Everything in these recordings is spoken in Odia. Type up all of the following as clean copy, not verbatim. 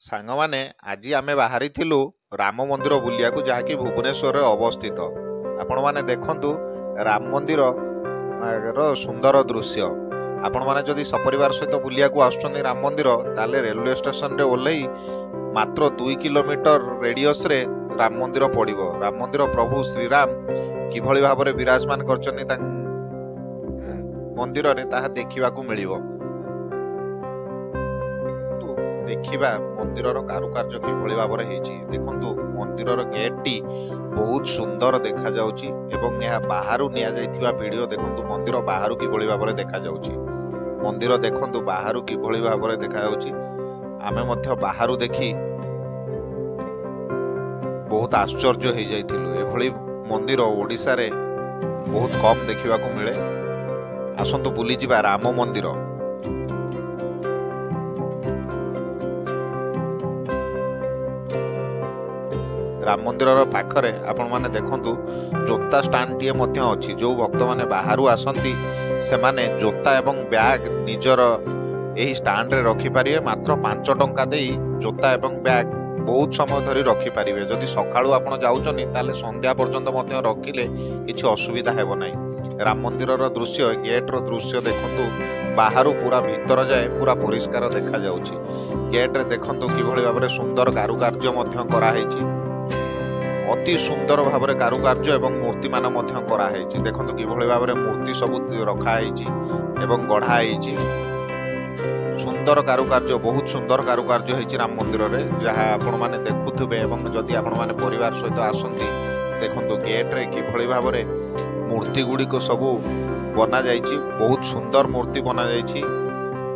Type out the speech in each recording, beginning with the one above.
ସାଙ୍ଗମାନେ ଆଜି ଆମେ ବାହାରିଥିଲୁ ରାମ ମନ୍ଦିର ବୁଲିବାକୁ, ଯାହାକି ଭୁବନେଶ୍ୱରରେ ଅବସ୍ଥିତ। ଆପଣମାନେ ଦେଖନ୍ତୁ ରାମ ମନ୍ଦିର ର ସୁନ୍ଦର ଦୃଶ୍ୟ। ଆପଣମାନେ ଯଦି ସପରିବାର ସହିତ ବୁଲିବାକୁ ଆସୁଛନ୍ତି ରାମ ମନ୍ଦିର, ତାହେଲେ ରେଲୱେ ଷ୍ଟେସନରେ ଓହ୍ଲେଇ ମାତ୍ର 2 କିଲୋମିଟର ରେଡିୟସରେ ରାମ ମନ୍ଦିର ପଡ଼ିବ। ରାମ ମନ୍ଦିର ପ୍ରଭୁ ଶ୍ରୀରାମ କିଭଳି ଭାବରେ ବିରାଜମାନ କରିଛନ୍ତି ତାଙ୍କ ମନ୍ଦିରରେ ତାହା ଦେଖିବାକୁ ମିଳିବ। ଦେଖିବା ମନ୍ଦିରର କାରୁକାର୍ଯ୍ୟ କିଭଳି ଭାବରେ ହେଇଛି। ଦେଖନ୍ତୁ ମନ୍ଦିରର ଗେଟ୍ଟି ବହୁତ ସୁନ୍ଦର ଦେଖାଯାଉଛି ଏବଂ ଏହା ବାହାରୁ ନିଆଯାଇଥିବା ଭିଡ଼ିଓ ଦେଖନ୍ତୁ ମନ୍ଦିର ବାହାରୁ କିଭଳି ଭାବରେ ଦେଖାଯାଉଛି। ମନ୍ଦିର ଦେଖନ୍ତୁ ବାହାରୁ କିଭଳି ଭାବରେ ଦେଖାଯାଉଛି। ଆମେ ମଧ୍ୟ ବାହାରୁ ଦେଖି ବହୁତ ଆଶ୍ଚର୍ଯ୍ୟ ହେଇଯାଇଥିଲୁ। ଏଭଳି ମନ୍ଦିର ଓଡ଼ିଶାରେ ବହୁତ କମ୍ ଦେଖିବାକୁ ମିଳେ। ଆସନ୍ତୁ ବୁଲିଯିବା ରାମ ମନ୍ଦିର। ରାମ ମନ୍ଦିରର ପାଖରେ ଆପଣମାନେ ଦେଖନ୍ତୁ ଜୋତା ଷ୍ଟାଣ୍ଡଟିଏ ମଧ୍ୟ ଅଛି। ଯେଉଁ ଭକ୍ତମାନେ ବାହାରୁ ଆସନ୍ତି ସେମାନେ ଜୋତା ଏବଂ ବ୍ୟାଗ୍ ନିଜର ଏହି ଷ୍ଟାଣ୍ଡରେ ରଖିପାରିବେ। ମାତ୍ର 5 ଟଙ୍କା ଦେଇ ଜୋତା ଏବଂ ବ୍ୟାଗ୍ ବହୁତ ସମୟ ଧରି ରଖିପାରିବେ। ଯଦି ସକାଳୁ ଆପଣ ଯାଉଛନ୍ତି ତାହେଲେ ସନ୍ଧ୍ୟା ପର୍ଯ୍ୟନ୍ତ ମଧ୍ୟ ରଖିଲେ କିଛି ଅସୁବିଧା ହେବ ନାହିଁ। ରାମ ମନ୍ଦିରର ଦୃଶ୍ୟ, ଗେଟ୍ର ଦୃଶ୍ୟ ଦେଖନ୍ତୁ ବାହାରୁ ପୁରା ଭିତର ଯାଏ ପୁରା ପରିଷ୍କାର ଦେଖାଯାଉଛି। ଗେଟ୍ରେ ଦେଖନ୍ତୁ କିଭଳି ଭାବରେ ସୁନ୍ଦର କାରୁକାର୍ଯ୍ୟ ମଧ୍ୟ କରାହେଇଛି। ଅତି ସୁନ୍ଦର ଭାବରେ କାରୁକାର୍ଯ୍ୟ ଏବଂ ମୂର୍ତ୍ତିମାନ ମଧ୍ୟ କରାହେଇଛି। ଦେଖନ୍ତୁ କିଭଳି ଭାବରେ ମୂର୍ତ୍ତି ସବୁ ରଖାହେଇଛି ଏବଂ ଗଢ଼ା ହେଇଛି। ସୁନ୍ଦର କାରୁକାର୍ଯ୍ୟ, ବହୁତ ସୁନ୍ଦର କାରୁକାର୍ଯ୍ୟ ହେଇଛି ରାମ ମନ୍ଦିରରେ, ଯାହା ଆପଣମାନେ ଦେଖୁଥିବେ। ଏବଂ ଯଦି ଆପଣମାନେ ପରିବାର ସହିତ ଆସନ୍ତି ଦେଖନ୍ତୁ ଗେଟ୍ରେ କିଭଳି ଭାବରେ ମୂର୍ତ୍ତି ଗୁଡ଼ିକ ସବୁ ବନାଯାଇଛି। ବହୁତ ସୁନ୍ଦର ମୂର୍ତ୍ତି ବନାଯାଇଛି,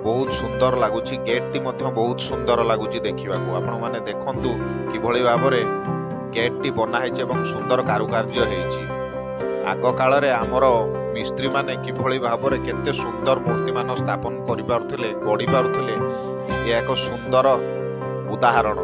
ବହୁତ ସୁନ୍ଦର ଲାଗୁଛି। ଗେଟ୍ଟି ମଧ୍ୟ ବହୁତ ସୁନ୍ଦର ଲାଗୁଛି ଦେଖିବାକୁ। ଆପଣମାନେ ଦେଖନ୍ତୁ କିଭଳି ଭାବରେ ଗେଟ୍ଟି ବନା ହେଇଛି ଏବଂ ସୁନ୍ଦର କାରୁକାର୍ଯ୍ୟ ହେଇଛି। ଆଗ କାଳରେ ଆମର ମିସ୍ତ୍ରୀମାନେ କିଭଳି ଭାବରେ କେତେ ସୁନ୍ଦର ମୂର୍ତ୍ତିମାନ ସ୍ଥାପନ କରିପାରୁଥିଲେ, ଗଢ଼ି ପାରୁଥିଲେ, ଏହା ଏକ ସୁନ୍ଦର ଉଦାହରଣ।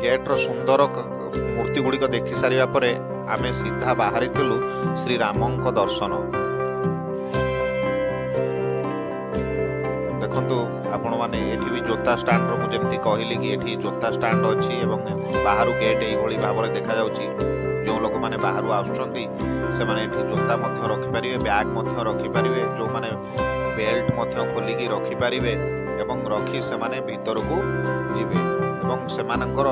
ଗେଟ୍ର ସୁନ୍ଦର ମୂର୍ତ୍ତି ଗୁଡ଼ିକ ଦେଖି ସାରିବା ପରେ ଆମେ ସିଧା ବାହାରିଥିଲୁ ଶ୍ରୀରାମଙ୍କ ଦର୍ଶନ। ଦେଖନ୍ତୁ ଆପଣମାନେ ଏଠି ବି ଜୋତା ଷ୍ଟାଣ୍ଡର, ମୁଁ ଯେମିତି କହିଲି କି ଏଠି ଜୋତା ଷ୍ଟାଣ୍ଡ ଅଛି ଏବଂ ବାହାରୁ ଗେଟ୍ ଏଇଭଳି ଭାବରେ ଦେଖାଯାଉଛି। ଯେଉଁ ଲୋକମାନେ ବାହାରୁ ଆସୁଛନ୍ତି ସେମାନେ ଏଠି ଜୋତା ମଧ୍ୟ ରଖିପାରିବେ, ବ୍ୟାଗ୍ ମଧ୍ୟ ରଖିପାରିବେ। ଯେଉଁମାନେ ବେଲ୍ଟ ମଧ୍ୟ ଖୋଲିକି ରଖିପାରିବେ ଏବଂ ରଖି ସେମାନେ ଭିତରକୁ ଯିବେ। ଏବଂ ସେମାନଙ୍କର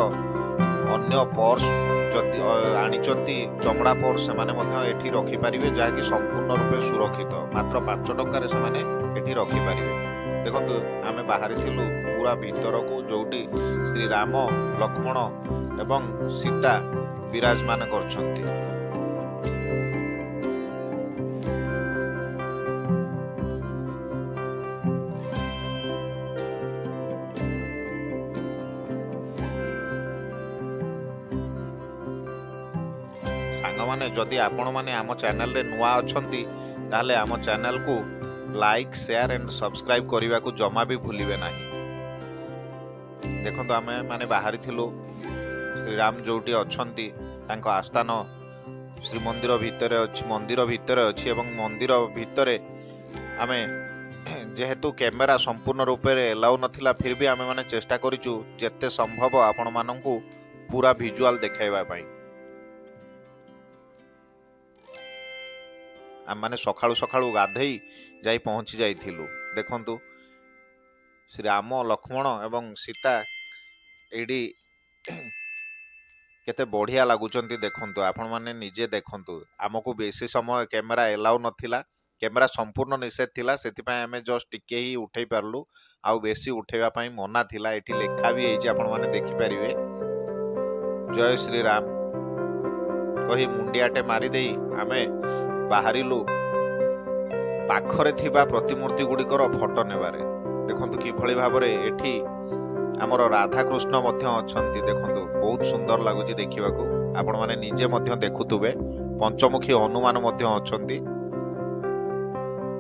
ଅନ୍ୟ ପର୍ସ ଯଦି ଆଣିଛନ୍ତି ଚମଡ଼ା ପର୍ସ ସେମାନେ ମଧ୍ୟ ଏଠି ରଖିପାରିବେ, ଯାହାକି ସମ୍ପୂର୍ଣ୍ଣ ରୂପେ ସୁରକ୍ଷିତ। ମାତ୍ର 5 ଟଙ୍କାରେ ସେମାନେ ଏଠି ରଖିପାରିବେ। ଦେଖନ୍ତୁ ଆମେ ବାହାରିଥିଲୁ ପୁରା ଭିତରକୁ, ଯୋଉଠି ଶ୍ରୀରାମ, ଲକ୍ଷ୍ମଣ ଏବଂ ସୀତା ବିରାଜମାନ କରିଛନ୍ତି। ସାଙ୍ଗମାନେ ଯଦି ଆପଣମାନେ ଆମ ଚ୍ୟାନେଲରେ ନୂଆ ଅଛନ୍ତି ତାହେଲେ ଆମ ଚ୍ୟାନେଲକୁ ଲାଇକ୍, ସେୟାର ଏଣ୍ଡ ସବସ୍କ୍ରାଇବ କରିବାକୁ ଜମା ବି ଭୁଲିବେ ନାହିଁ। ଦେଖନ୍ତୁ ଆମେ ମାନେ ବାହାରିଥିଲୁ ଶ୍ରୀରାମ ଯୋଉଠି ଅଛନ୍ତି ତାଙ୍କ ଆସ୍ଥାନ ଶ୍ରୀମନ୍ଦିର ଭିତରେ ଅଛି, ମନ୍ଦିର ଭିତରେ ଅଛି ଏବଂ ମନ୍ଦିର ଭିତରେ ଆମେ जेहेतु कैमेरा संपूर्ण रूप से एलाउ नथिला फिर भी आमे माने चेष्टा करिचु जेते संभव आपण माननकु पूरा विजुअल देखाइबा पई। आम माने सखाळु सखाळु गाधेई जाई पहुंची जाइथिलु। देखंतु श्री राम लक्ष्मण एवं सीता एडी केते बढ़िया लगुचंती देखंतु आपण माने निजे देखंतु। आमको बेसी समय कैमेरा एलाउ नथिला, कैमेरा संपूर्ण निषेध थिला, सेतिपय आमे जस्ट टिके ही उठै पारलु आउ बेसी उठेबा पई मना थिला। एठी लेखा भी हेछि आपण माने देखि परिवे जय श्री राम कही मुंडियाटे मारी देई आमे बाहरिलु पाखरे थिबा प्रतिमूर्ति गुड़िकर फोटो नेबारे। देखंतु कि भली भाबरे एठी आमर राधा कृष्ण मध्य अछंती। देखंतु बहुत सुंदर लगुची देखिबाकू, आपण माने निजे मध्य देखुतुबे। पंचमुखी हनुमान मध्य अछंती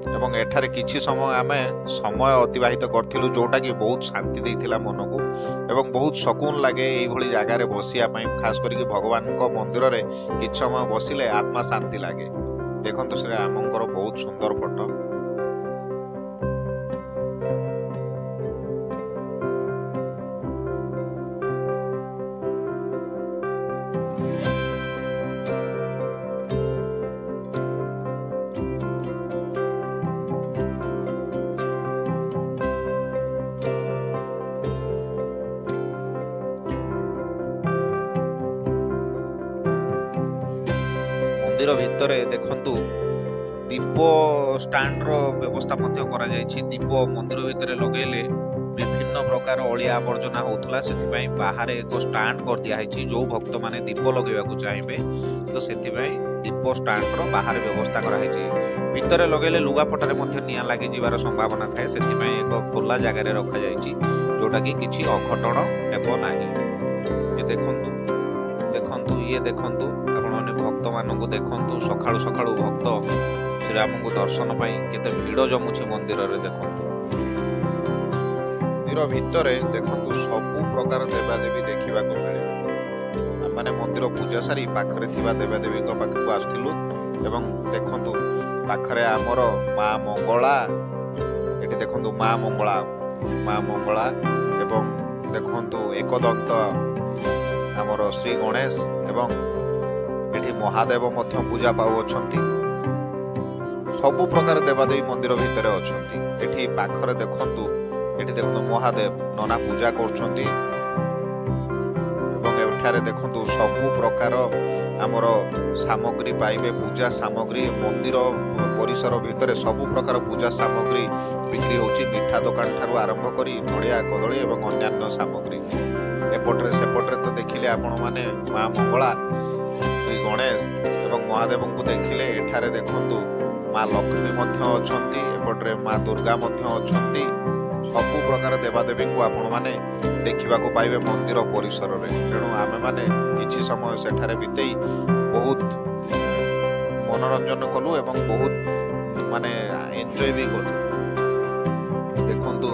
एवं एठारे किछि समय आमे समय अतिबाहित करथिलु जोटा कि बहुत शांति देइथिला मनकू एवं बहुत सकून लागे एई भली जागा रे बसिया पई। खास करी भगवान को मंदिर रे किछि समय बसिले आत्मा शांति लागे। देखंतु श्री रामंकर बहुत सुंदर फोटो। मंदिर भितर देखंतु दीप स्टैंड रो व्यवस्था मध्य करा जायछि। दीप मंदिर भितर लगेले विभिन्न प्रकार अलिया आवर्जना होतला, सेति बाहर एक स्टैंड कर दिया है। जो भक्त माने दीप लगेबाकू चाहिए तो सेति दीप स्टैंड रो बाहर व्यवस्था करा है। भितर लगेले लुगा पटारे मध्य निया लागि जिवार संभावना थाए, सेति एक खोला जगह रे रखा जायछि जोटा कि किछि अघटन हेबो नाही। ये देखंतु ये देखंतु आपण माने भक्त मानकू देखंतु सखाळु सखाळु भक्त श्री राम को दर्शन पाई केते भीड़ जमुछि मंदिर रे। देखंतु मंदिर भितर देखंतु सबु प्रकार देवादेवी देखिबा को मिले। माने मंदिर पूजा सारी पाखरे थिबा देवादेवी को पाखकू आस्थिलु एवं देखंतु पाखरे हमर मां मंगला, एठी देखंतु मां मंगला एवं देखंतु एकदंत हमर श्री गणेश एवं एठी महादेव मध्य पूजा पाउ अछंती। सबु प्रकार देवादेवी मंदिर भितर अछंती। एठी पाखरे देखंतु एठी देखंतु महादेव नना पूजा करछंती एवं एठारे देखंतु सबु प्रकार हमर सामग्री पाइबे। पूजा सामग्री मंदिर परिसर भितर सबु प्रकार पूजा सामग्री बिक्री होची। मिठा दुकान ठारू आरंभ करी नड़िया कदली एवं अन्यान्य सामग्री। एपटरे सेपटरे तो देखिले आपण माने मां मंगला, श्री गणेश एवं महादेव को देखिले। एठारे देखंतु मां लक्ष्मी मध्य अछंती, एपटरे मां दुर्गा मध्य अछंती। सबु प्रकार देवादेवी को आपण माने देखिबा को पाइबे मंदिर परिसर रे। तेणु आमे माने किछि समय सेठारे बितेई बहुत मनोरंजन कलु एवं बहुत माने एन्जॉय भी कलु। देखंतु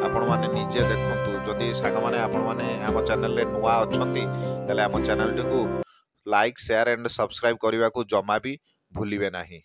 आपण माने निजे देखंतु जदि सांग माने आपण माने हम चैनल रे नुआ अछंती तले हम चैनल को लाइक शेयर एंड सब्सक्राइब करने को जमा भी भूलिबे नाही।